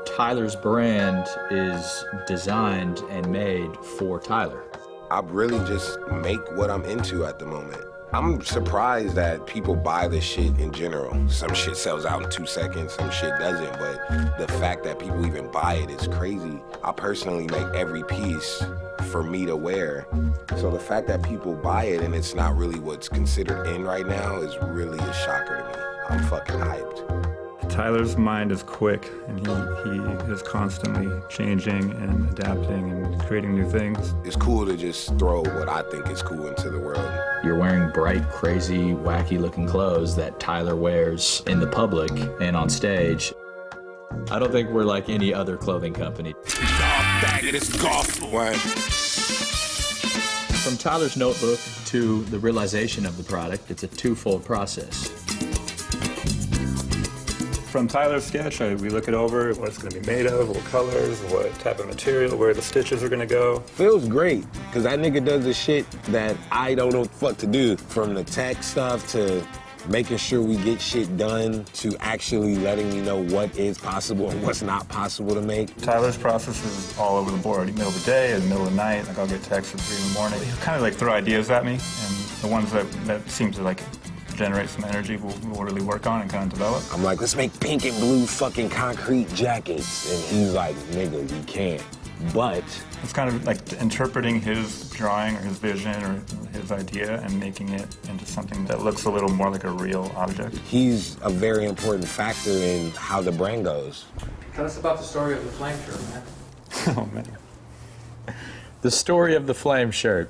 Tyler's brand is designed and made for Tyler. I really just make what I'm into at the moment. I'm surprised that people buy this shit in general. Some shit sells out in 2 seconds, some shit doesn't, but the fact that people even buy it is crazy. I personally make every piece for me to wear. So the fact that people buy it and it's not really what's considered in right now is really a shocker to me. I'm fucking hyped. Tyler's mind is quick, and he is constantly changing and adapting and creating new things. It's cool to just throw what I think is cool into the world. You're wearing bright, crazy, wacky-looking clothes that Tyler wears in the public and on stage. I don't think we're like any other clothing company. From Tyler's notebook to the realization of the product, it's a twofold process. From Tyler's sketch, we look it over, what it's going to be made of, what colors, what type of material, where the stitches are going to go. Feels great, because that nigga does the shit that I don't know what the fuck to do. From the tech stuff to making sure we get shit done to actually letting me know what is possible and what's not possible to make. Tyler's process is all over the board. Middle of the day, in the middle of the night, like I'll get texts at 3 in the morning. He'll kind of like throw ideas at me, and the ones that seem to like generate some energy we'll really work on and kind of develop. I'm like, let's make pink and blue fucking concrete jackets. And he's like, nigga, we can't. But it's kind of like interpreting his drawing or his vision or his idea and making it into something that looks a little more like a real object. He's a very important factor in how the brand goes. Tell us about the story of the flame shirt, man. Oh, man. The story of the flame shirt.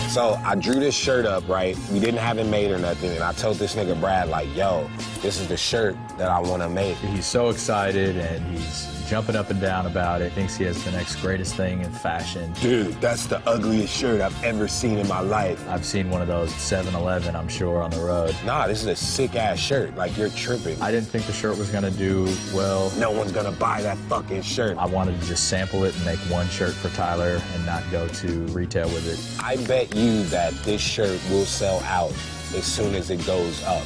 So I drew this shirt up, right? We didn't have it made or nothing, and I told this nigga Brad, like, yo, this is the shirt that I want to make. He's so excited and he's jumping up and down about it. Thinks he has the next greatest thing in fashion. Dude, that's the ugliest shirt I've ever seen in my life. I've seen one of those at 7-Eleven, I'm sure, on the road. Nah, this is a sick-ass shirt. Like, you're tripping. I didn't think the shirt was gonna do well. No one's gonna buy that fucking shirt. I wanted to just sample it and make one shirt for Tyler and not go to retail with it. I bet you that this shirt will sell out as soon as it goes up.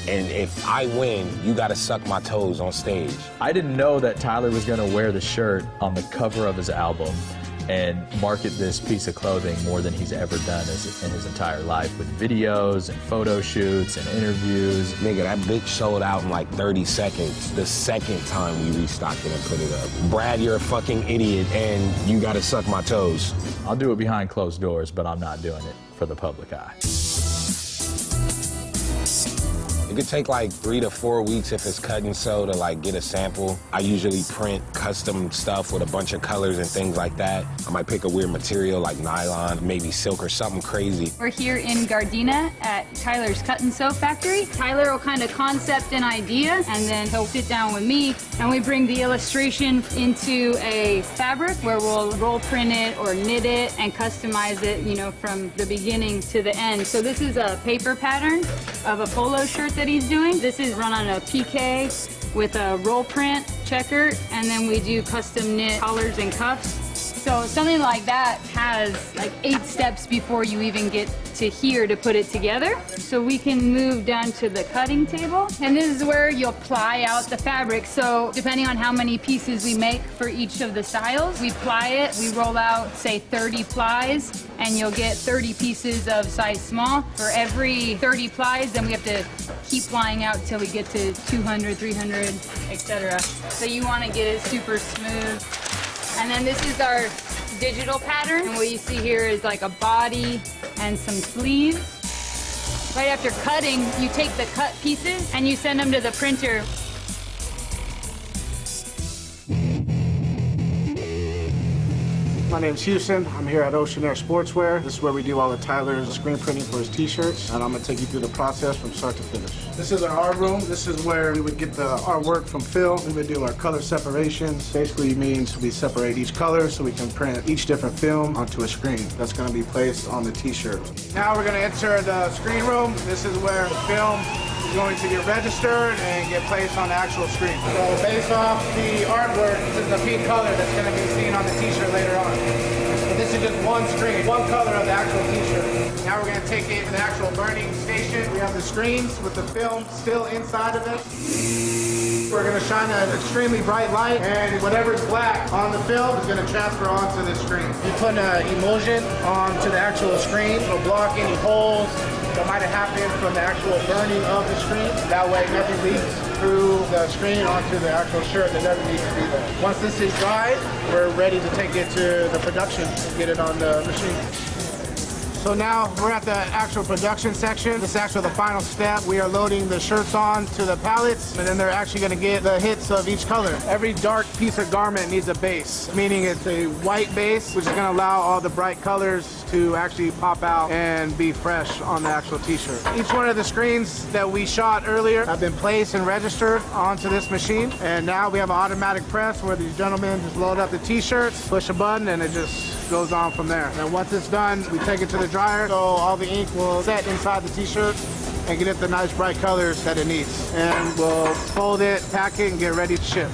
And if I win, you gotta suck my toes on stage. I didn't know that Tyler was gonna wear the shirt on the cover of his album and market this piece of clothing more than he's ever done in his entire life, with videos and photo shoots and interviews. Nigga, that bitch sold out in like 30 seconds the second time we restocked it and put it up. Brad, you're a fucking idiot and you gotta suck my toes. I'll do it behind closed doors, but I'm not doing it for the public eye. It could take like 3 to 4 weeks if it's cut and sew to like get a sample. I usually print custom stuff with a bunch of colors and things like that. I might pick a weird material like nylon, maybe silk or something crazy. We're here in Gardena at Tyler's Cut and Sew Factory. Tyler will kind of concept an idea and then he'll sit down with me and we bring the illustration into a fabric where we'll roll print it or knit it and customize it, you know, from the beginning to the end. So this is a paper pattern of a polo shirt that he's doing. This is run on a PK with a roll print checker, and then we do custom knit collars and cuffs. So something like that has like 8 steps before you even get to here to put it together. So we can move down to the cutting table, and this is where you'll ply out the fabric. So depending on how many pieces we make for each of the styles, we ply it, we roll out say 30 plies, and you'll get 30 pieces of size small. For every 30 plies, then we have to keep plying out till we get to 200, 300, etc. So you want to get it super smooth. And then this is our digital pattern. And what you see here is like a body and some sleeves. Right after cutting, you take the cut pieces and you send them to the printer. My name's Houston. I'm here at Ocean Air Sportswear. This is where we do all the Tyler's screen printing for his t-shirts, and I'm gonna take you through the process from start to finish. This is our art room. This is where we would get the artwork from Phil. We would do our color separations. Basically means we separate each color so we can print each different film onto a screen that's gonna be placed on the t-shirt. Now we're gonna enter the screen room. This is where the film is going to get registered and get placed on the actual screen. So based off the artwork, this is the pink color that's gonna be seen on the t-shirt later on. But this is just one screen, one color of the actual t-shirt. Now we're gonna take it to the actual burning station. We have the screens with the film still inside of it. We're gonna shine an extremely bright light, and whatever's black on the film is gonna transfer onto the screen. We put an emulsion onto the actual screen to block any holes that might have happened from the actual burning of the screen. That way nothing leaks through the screen onto the actual shirt that doesn't need to be there. Once this is dried, we're ready to take it to the production and get it on the machine. So now we're at the actual production section. This is actually the final step. We are loading the shirts on to the pallets, and then they're actually gonna get the hits of each color. Every dark piece of garment needs a base, meaning it's a white base, which is gonna allow all the bright colors to actually pop out and be fresh on the actual t-shirt. Each one of the screens that we shot earlier have been placed and registered onto this machine, and now we have an automatic press where these gentlemen just load up the t-shirts, push a button, and it just goes on from there. And once it's done, we take it to the dryer, so all the ink will set inside the t-shirt and get it the nice bright colors that it needs. And we'll fold it, pack it, and get ready to ship.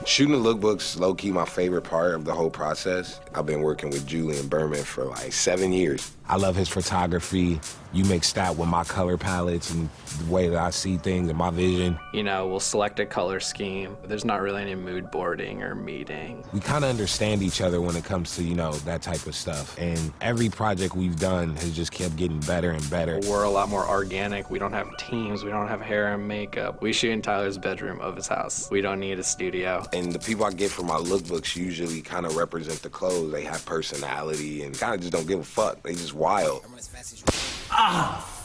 Shooting the lookbooks, low-key my favorite part of the whole process. I've been working with Julian Berman for like 7 years. I love his photography. You mix that with my color palettes and the way that I see things and my vision. You know, we'll select a color scheme. There's not really any mood boarding or meeting. We kind of understand each other when it comes to, you know, that type of stuff. And every project we've done has just kept getting better and better. We're a lot more organic. We don't have teams. We don't have hair and makeup. We shoot in Tyler's bedroom of his house. We don't need a studio. And the people I get for my lookbooks usually kind of represent the clothes. They have personality and kind of just don't give a fuck. They just wild.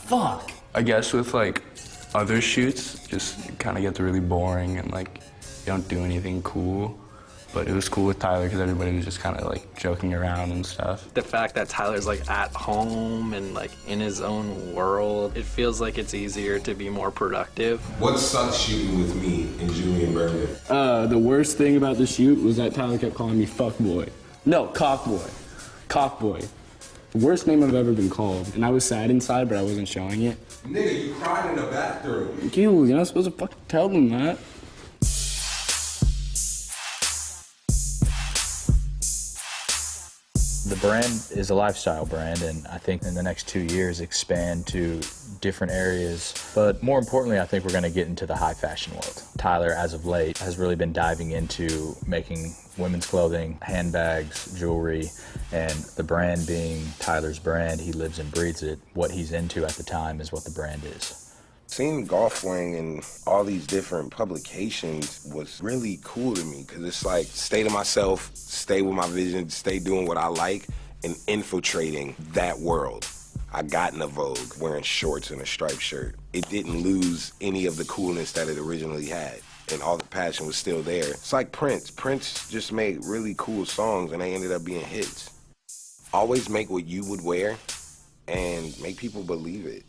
Fuck. I guess with like other shoots, just kind of gets really boring and like you don't do anything cool. But it was cool with Tyler because everybody was just kind of like joking around and stuff. The fact that Tyler's like at home and like in his own world, it feels like it's easier to be more productive. What sucks shooting with me and Julian Berman? The worst thing about the shoot was that Tyler kept calling me fuckboy. No, cockboy. Cockboy. The worst name I've ever been called. And I was sad inside, but I wasn't showing it. Nigga, you cried in the bathroom. You're not supposed to fucking tell them that. The brand is a lifestyle brand, and I think in the next 2 years expand to different areas. But more importantly, I think we're gonna get into the high fashion world. Tyler, as of late, has really been diving into making women's clothing, handbags, jewelry, and the brand being Tyler's brand, he lives and breathes it. What he's into at the time is what the brand is. Seeing Golf Wang in all these different publications was really cool to me because it's like stay to myself, stay with my vision, stay doing what I like, and infiltrating that world. I got in a Vogue wearing shorts and a striped shirt. It didn't lose any of the coolness that it originally had, and all the passion was still there. It's like Prince. Prince just made really cool songs and they ended up being hits. Always make what you would wear and make people believe it.